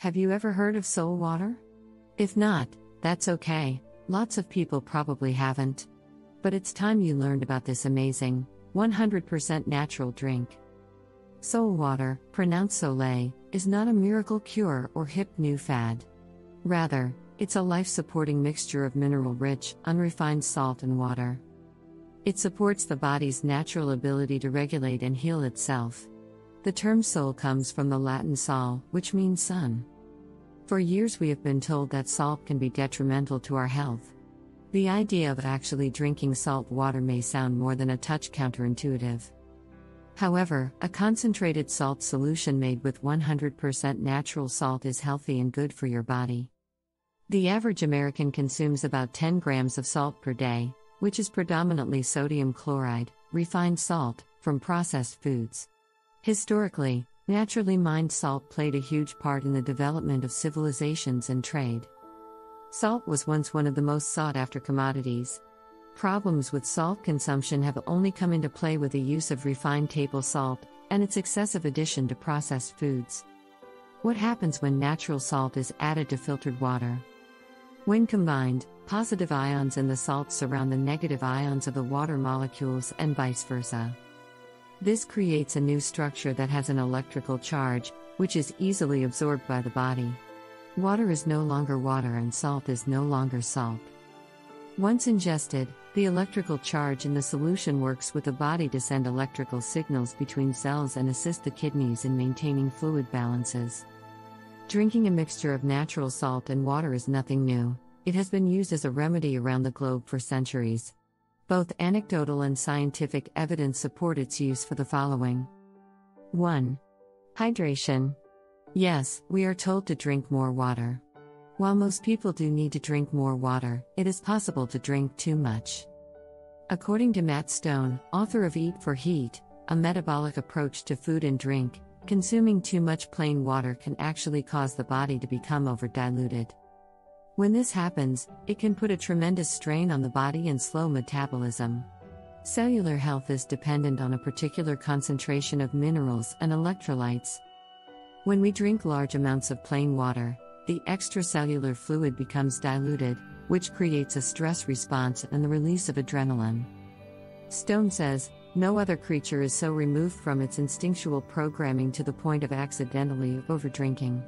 Have you ever heard of soul water? If not, that's okay, lots of people probably haven't. But it's time you learned about this amazing, 100% natural drink. Soul water, pronounced Soleil, is not a miracle cure or hip new fad. Rather, it's a life-supporting mixture of mineral-rich, unrefined salt and water. It supports the body's natural ability to regulate and heal itself. The term soul comes from the Latin sol, which means sun. For years we have been told that salt can be detrimental to our health. The idea of actually drinking salt water may sound more than a touch counterintuitive. However, a concentrated salt solution made with 100% natural salt is healthy and good for your body. The average American consumes about 10 grams of salt per day, which is predominantly sodium chloride, refined salt, from processed foods. Historically, naturally mined salt played a huge part in the development of civilizations and trade. Salt was once one of the most sought-after commodities. Problems with salt consumption have only come into play with the use of refined table salt and its excessive addition to processed foods. What happens when natural salt is added to filtered water? When combined, positive ions in the salt surround the negative ions of the water molecules and vice versa. This creates a new structure that has an electrical charge, which is easily absorbed by the body. Water is no longer water and salt is no longer salt. Once ingested, the electrical charge in the solution works with the body to send electrical signals between cells and assist the kidneys in maintaining fluid balances. Drinking a mixture of natural salt and water is nothing new. It has been used as a remedy around the globe for centuries. Both anecdotal and scientific evidence support its use for the following. 1. Hydration. Yes, we are told to drink more water. While most people do need to drink more water, it is possible to drink too much. According to Matt Stone, author of Eat for Heat, a metabolic approach to food and drink, consuming too much plain water can actually cause the body to become over-diluted. When this happens, it can put a tremendous strain on the body and slow metabolism. Cellular health is dependent on a particular concentration of minerals and electrolytes. When we drink large amounts of plain water, the extracellular fluid becomes diluted, which creates a stress response and the release of adrenaline. Stone says, no other creature is so removed from its instinctual programming to the point of accidentally overdrinking.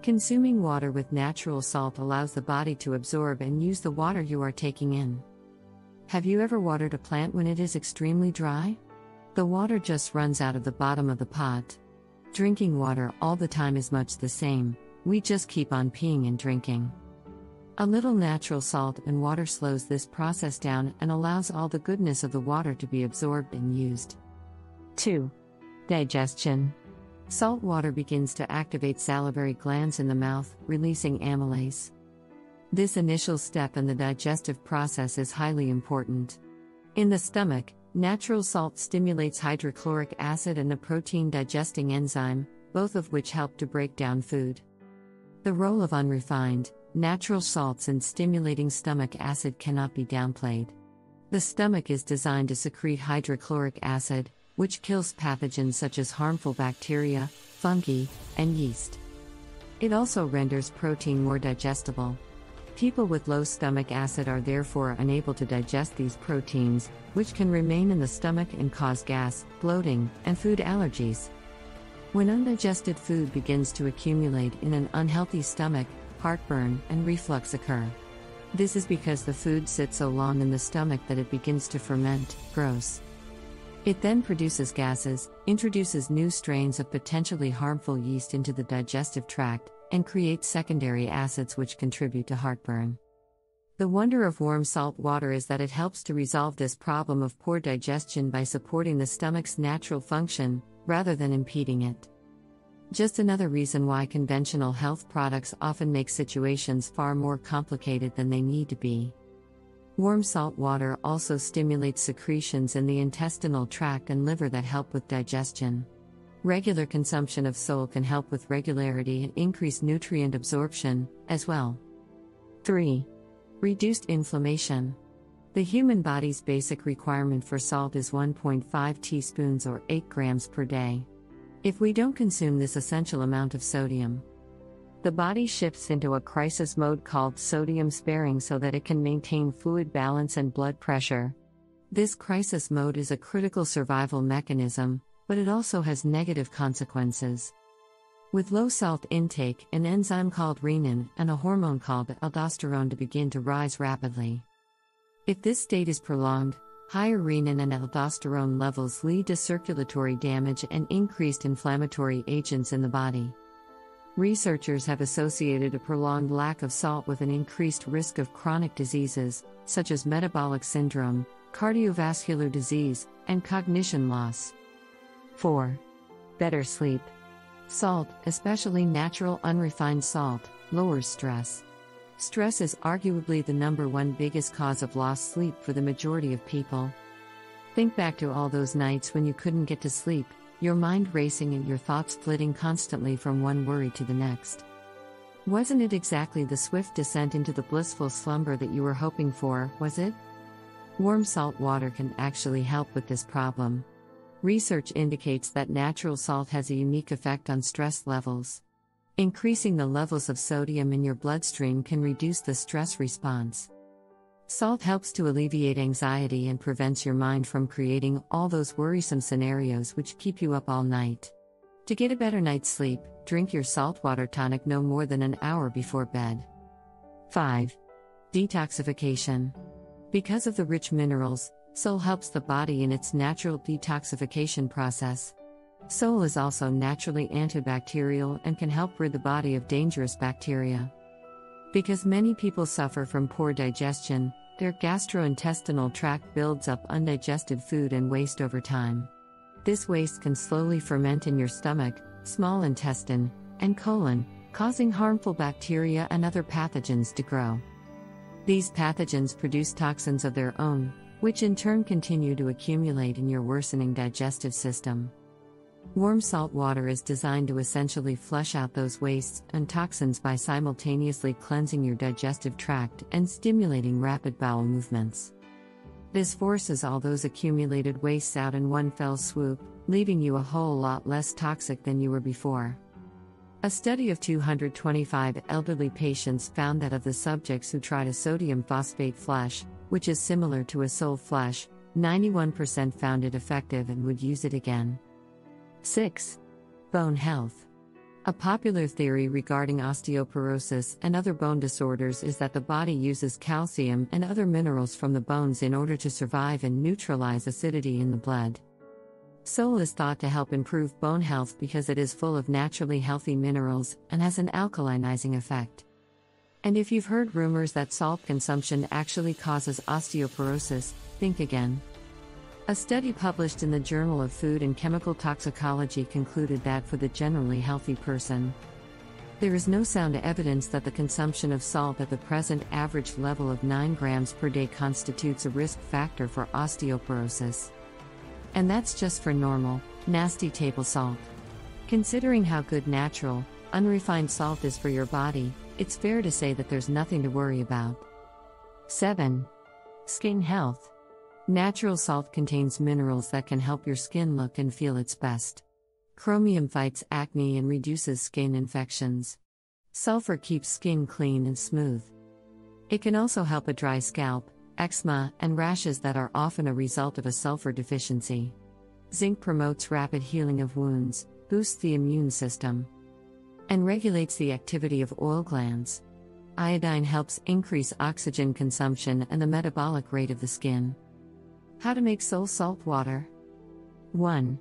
Consuming water with natural salt allows the body to absorb and use the water you are taking in. Have you ever watered a plant when it is extremely dry? The water just runs out of the bottom of the pot. Drinking water all the time is much the same, we just keep on peeing and drinking. A little natural salt and water slows this process down and allows all the goodness of the water to be absorbed and used. 2. Digestion. Salt water begins to activate salivary glands in the mouth, releasing amylase. This initial step in the digestive process is highly important. In the stomach, natural salt stimulates hydrochloric acid and the protein digesting enzyme, both of which help to break down food. The role of unrefined, natural salts in stimulating stomach acid cannot be downplayed. The stomach is designed to secrete hydrochloric acid, which kills pathogens such as harmful bacteria, fungi, and yeast. It also renders protein more digestible. People with low stomach acid are therefore unable to digest these proteins, which can remain in the stomach and cause gas, bloating, and food allergies. When undigested food begins to accumulate in an unhealthy stomach, heartburn and reflux occur. This is because the food sits so long in the stomach that it begins to ferment, gross. It then produces gases, introduces new strains of potentially harmful yeast into the digestive tract, and creates secondary acids which contribute to heartburn. The wonder of warm salt water is that it helps to resolve this problem of poor digestion by supporting the stomach's natural function, rather than impeding it. Just another reason why conventional health products often make situations far more complicated than they need to be. Warm salt water also stimulates secretions in the intestinal tract and liver that help with digestion. Regular consumption of sole can help with regularity and increase nutrient absorption, as well. 3. Reduced inflammation. The human body's basic requirement for salt is 1.5 teaspoons or 8 grams per day. If we don't consume this essential amount of sodium, The body shifts into a crisis mode called sodium sparing so that it can maintain fluid balance and blood pressure. This crisis mode is a critical survival mechanism, but it also has negative consequences. With low salt intake, an enzyme called renin and a hormone called aldosterone begin to rise rapidly. If this state is prolonged, higher renin and aldosterone levels lead to circulatory damage and increased inflammatory agents in the body. Researchers have associated a prolonged lack of salt with an increased risk of chronic diseases, such as metabolic syndrome, cardiovascular disease, and cognition loss. 4. Better sleep. Salt, especially natural unrefined salt, lowers stress. Stress is arguably the #1 biggest cause of lost sleep for the majority of people. Think back to all those nights when you couldn't get to sleep, your mind racing and your thoughts flitting constantly from one worry to the next. Wasn't it exactly the swift descent into the blissful slumber that you were hoping for, was it? Warm salt water can actually help with this problem. Research indicates that natural salt has a unique effect on stress levels. Increasing the levels of sodium in your bloodstream can reduce the stress response. Salt helps to alleviate anxiety and prevents your mind from creating all those worrisome scenarios which keep you up all night. To get a better night's sleep, drink your saltwater tonic no more than an hour before bed. 5. Detoxification. Because of the rich minerals, Sole helps the body in its natural detoxification process. Sole is also naturally antibacterial and can help rid the body of dangerous bacteria. Because many people suffer from poor digestion, their gastrointestinal tract builds up undigested food and waste over time. This waste can slowly ferment in your stomach, small intestine, and colon, causing harmful bacteria and other pathogens to grow. These pathogens produce toxins of their own, which in turn continue to accumulate in your worsening digestive system. Warm salt water is designed to essentially flush out those wastes and toxins by simultaneously cleansing your digestive tract and stimulating rapid bowel movements. This forces all those accumulated wastes out in one fell swoop, leaving you a whole lot less toxic than you were before. A study of 225 elderly patients found that of the subjects who tried a sodium phosphate flush, which is similar to a Sole flush, 91% found it effective and would use it again. 6. Bone health. A popular theory regarding osteoporosis and other bone disorders is that the body uses calcium and other minerals from the bones in order to survive and neutralize acidity in the blood. Sole is thought to help improve bone health because it is full of naturally healthy minerals and has an alkalinizing effect. And if you've heard rumors that salt consumption actually causes osteoporosis, think again. A study published in the Journal of Food and Chemical Toxicology concluded that for the generally healthy person, there is no sound evidence that the consumption of salt at the present average level of 9 grams per day constitutes a risk factor for osteoporosis. And that's just for normal, nasty table salt. Considering how good natural, unrefined salt is for your body, it's fair to say that there's nothing to worry about. 7. Skin health. Natural salt contains minerals that can help your skin look and feel its best. Chromium fights acne and reduces skin infections. Sulfur keeps skin clean and smooth. It can also help a dry scalp, eczema, and rashes that are often a result of a sulfur deficiency. Zinc promotes rapid healing of wounds, boosts the immune system, and regulates the activity of oil glands. Iodine helps increase oxygen consumption and the metabolic rate of the skin. How to make Sole salt water? 1.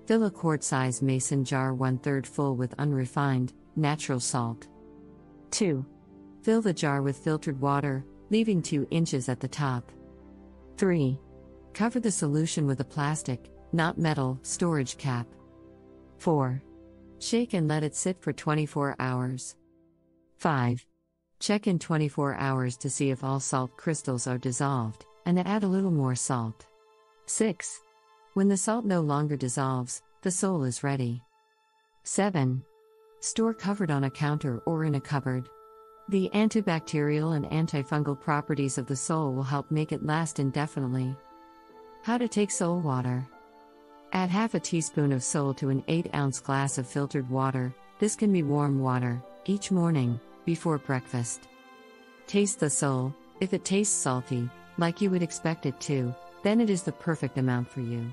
Fill a quart-size mason jar 1/3 full with unrefined, natural salt. 2. Fill the jar with filtered water, leaving 2 inches at the top. 3. Cover the solution with a plastic, not metal, storage cap. 4. Shake and let it sit for 24 hours. 5. Check in 24 hours to see if all salt crystals are dissolved, and add a little more salt. 6. When the salt no longer dissolves, the Sole is ready. 7. Store covered on a counter or in a cupboard. The antibacterial and antifungal properties of the Sole will help make it last indefinitely. How to take Sole water. Add ½ teaspoon of Sole to an 8-ounce glass of filtered water. This can be warm water, each morning, before breakfast. Taste the soul. If it tastes salty, like you would expect it to, then it is the perfect amount for you.